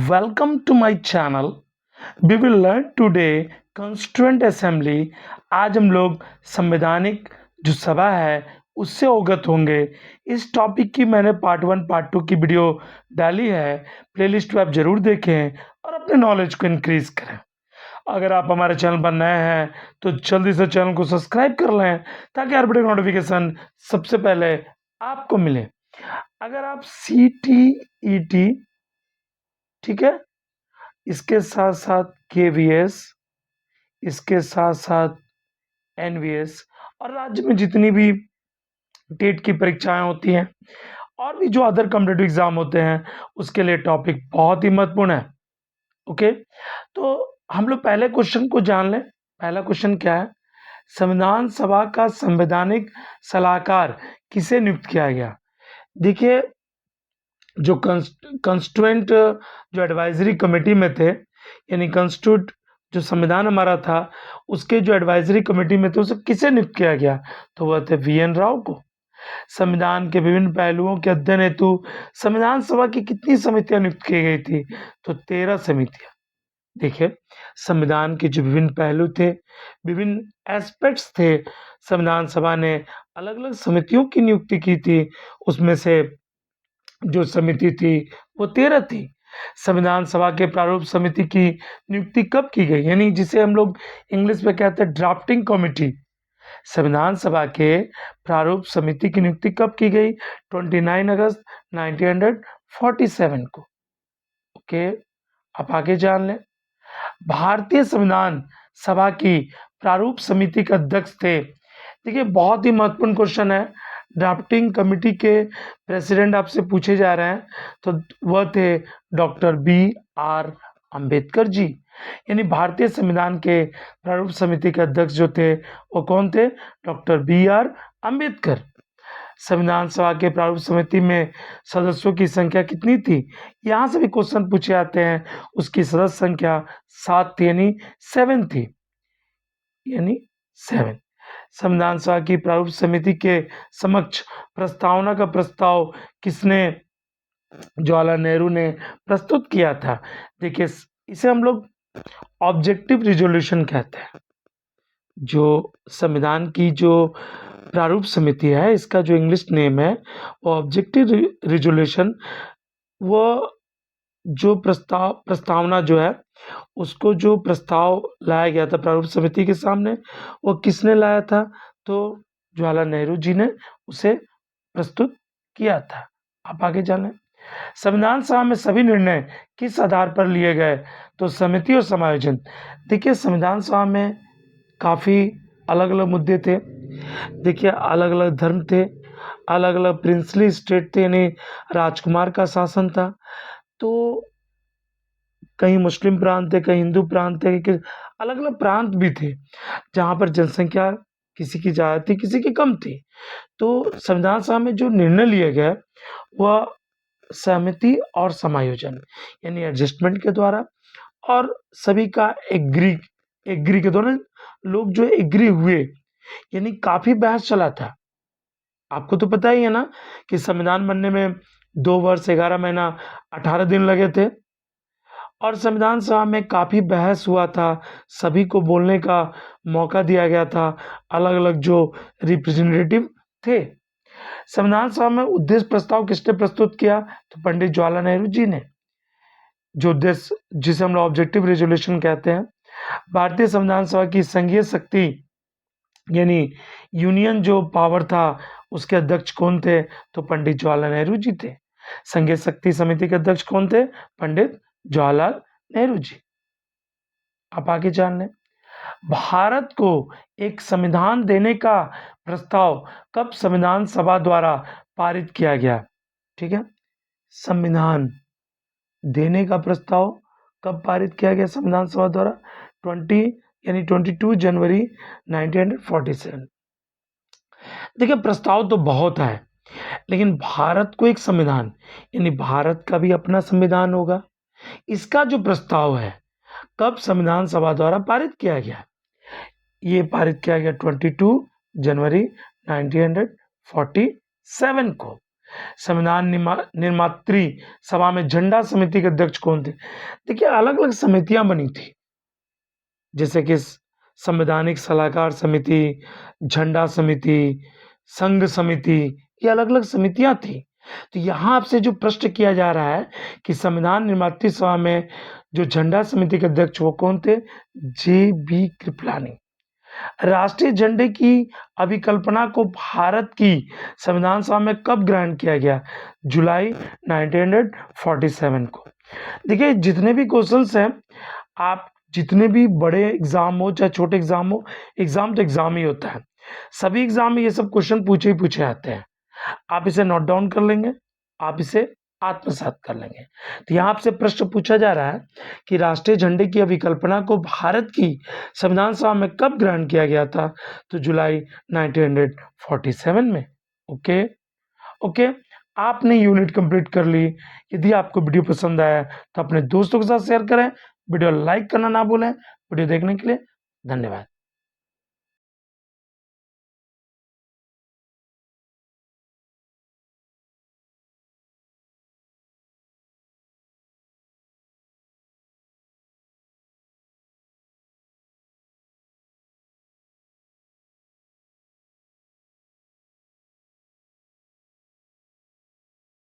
Welcome to my channel. We will learn today Constituent Assembly. आज हम लोग संवैधानिक जो सभा है उससे अवगत होंगे। इस टॉपिक की मैंने पार्ट 1 पार्ट 2 की वीडियो डाली है। प्लेलिस्ट को आप जरूर देखें और अपने नॉलेज को इंक्रीज करें। अगर आप हमारे चैनल पर नए हैं तो जल्दी से चैनल को सब्सक्राइब कर लें ताकि हर वीडियो नोटिफिकेशन सबसे पहले आपको मिले। अगर आप CTET, ठीक है, इसके साथ साथ KVS, इसके साथ साथ NVS और राज्य में जितनी भी टेट की परीक्षाएं होती हैं और भी जो अदर कॉम्पिटिटिव एग्जाम होते हैं उसके लिए टॉपिक बहुत ही महत्वपूर्ण है। ओके, तो हम लोग पहले क्वेश्चन को जान लें। पहला क्वेश्चन क्या है? संविधान सभा का संवैधानिक सलाहकार किसे नियुक्त किया गया? देखिए, जो कंस्टिट्यूएंट जो एडवाइजरी कमेटी में थे, यानी कंस्टिट्यूट जो संविधान हमारा था उसके जो एडवाइजरी कमेटी में थे उसे किसे नियुक्त किया गया? तो वह थे VN राव को। संविधान के विभिन्न पहलुओं के अध्ययन हेतु संविधान सभा की कितनी समितियां नियुक्त की गई थी? तो 13 समितियां। देखिए, संविधान के जो विभिन्न पहलू थे, विभिन्न एस्पेक्ट्स थे, संविधान सभा ने अलग अलग समितियों की नियुक्ति की थी। उसमें से जो समिति थी वो 13 थी। संविधान सभा के प्रारूप समिति की नियुक्ति कब की गई? यानी जिसे हम लोग इंग्लिश में कहते हैं ड्राफ्टिंग कमेटी। संविधान सभा के प्रारूप समिति की नियुक्ति कब की गई? 29 अगस्त 1947 को। ओके, आप आगे जान लें। भारतीय संविधान सभा की प्रारूप समिति के अध्यक्ष थे। देखिए, बहुत ही महत्वपूर्ण क्वेश्चन है। ड्राफ्टिंग कमेटी के प्रेसिडेंट आपसे पूछे जा रहे हैं, तो वह थे डॉक्टर BR अंबेडकर जी। यानी भारतीय संविधान के प्रारूप समिति के अध्यक्ष जो थे वो कौन थे? Doctor BR Ambedkar. संविधान सभा के प्रारूप समिति में सदस्यों की संख्या कितनी थी? यहाँ से भी क्वेश्चन पूछे जाते हैं। उसकी सदस्य संख्या 7 थी, यानी 7 थी, यानी 7। संविधान सभा की प्रारूप समिति के समक्ष प्रस्तावना का प्रस्ताव किसने, जवाहरलाल नेहरू ने प्रस्तुत किया था? देखिए, इसे हम लोग ऑब्जेक्टिव रिजोल्यूशन कहते हैं। जो संविधान की जो प्रारूप समिति है, इसका जो इंग्लिश नेम है वो ऑब्जेक्टिव रिजोल्यूशन। वो जो प्रस्तावना जो है, उसको जो प्रस्ताव लाया गया था प्रारूप समिति के सामने, वो किसने लाया था? तो जवाहरलाल नेहरू जी ने उसे प्रस्तुत किया था। आप आगे जानें। संविधान सभा में सभी निर्णय किस आधार पर लिए गए? तो समिति और समायोजन। देखिए, संविधान सभा में काफ़ी अलग अलग मुद्दे थे। देखिए, अलग अलग धर्म थे, अलग अलग प्रिंसली स्टेट थे, यानी राजकुमार का शासन था। तो कहीं मुस्लिम प्रांत थे, कहीं हिंदू प्रांत थे, अलग अलग प्रांत भी थे जहाँ पर जनसंख्या किसी की ज़्यादा थी, किसी की कम थी। तो संविधान सभा में जो निर्णय लिए गए वह सहमति और समायोजन, यानी एडजस्टमेंट के द्वारा और सभी का एग्री के द्वारा, लोग जो एग्री हुए, यानी काफी बहस चला था। आपको तो पता ही है ना कि संविधान बनने में 2 वर्ष 11 महीना 18 दिन लगे थे और संविधान सभा में काफी बहस हुआ था। सभी को बोलने का मौका दिया गया था, अलग अलग जो रिप्रेजेंटेटिव थे। संविधान सभा में उद्देश्य प्रस्ताव किसने प्रस्तुत किया? तो पंडित जवाहरलाल नेहरू जी ने। जो उद्देश्य, जिसे हम लोग ऑब्जेक्टिव रेजोल्यूशन कहते हैं। भारतीय संविधान सभा की संघीय शक्ति यानी यूनियन जो पावर था, उसके अध्यक्ष कौन थे? तो पंडित जवाहरलाल नेहरू जी थे। संघीय शक्ति समिति के अध्यक्ष कौन थे? पंडित जवाहरलाल नेहरू जी। आप आगे जान लें। भारत को एक संविधान देने का प्रस्ताव कब संविधान सभा द्वारा पारित किया गया? ठीक है, संविधान देने का प्रस्ताव कब पारित किया गया संविधान सभा द्वारा? 22 जनवरी 1947। देखिए, प्रस्ताव तो बहुत है, लेकिन भारत को एक संविधान, यानी भारत का भी अपना संविधान होगा, इसका जो प्रस्ताव है कब संविधान सभा द्वारा पारित किया गया? ये पारित किया गया 22 जनवरी 1947 को। संविधान निर्मात्री सभा में झंडा समिति के अध्यक्ष कौन थे? देखिए अलग-अलग समितियां बनी थी, जैसे कि संवैधानिक सलाहकार समिति, झंडा समिति, संघ समिति, ये अलग-अलग समितियां थी। तो यहाँ आपसे जो प्रश्न किया जा रहा है कि संविधान निर्मात्री सभा में जो झंडा समिति के अध्यक्ष वो कौन थे? जे.बी. कृपलानी। राष्ट्रीय झंडे की अभिकल्पना को भारत की संविधान सभा में कब ग्रहण किया गया? जुलाई 1947 को। देखिए जितने भी क्वेश्चंस हैं, आप जितने भी बड़े एग्जाम हो चाहे छोटे एग्जाम हो, एग्जाम तो एग्जाम ही होता है। सभी एग्जाम में ये सब क्वेश्चन पूछे ही पूछे आते हैं। आप इसे नोट डाउन कर लेंगे, आप इसे आत्मसात कर लेंगे। तो यहाँ आपसे प्रश्न पूछा जा रहा है कि राष्ट्रीय झंडे की अभिकल्पना को भारत की संविधान सभा में कब ग्रहण किया गया था? तो जुलाई 1947 में। ओके ओके, आपने यूनिट कंप्लीट कर ली। यदि आपको वीडियो पसंद आया तो अपने दोस्तों के साथ शेयर करें। वीडियो लाइक करना ना भूलें। वीडियो देखने के लिए धन्यवाद।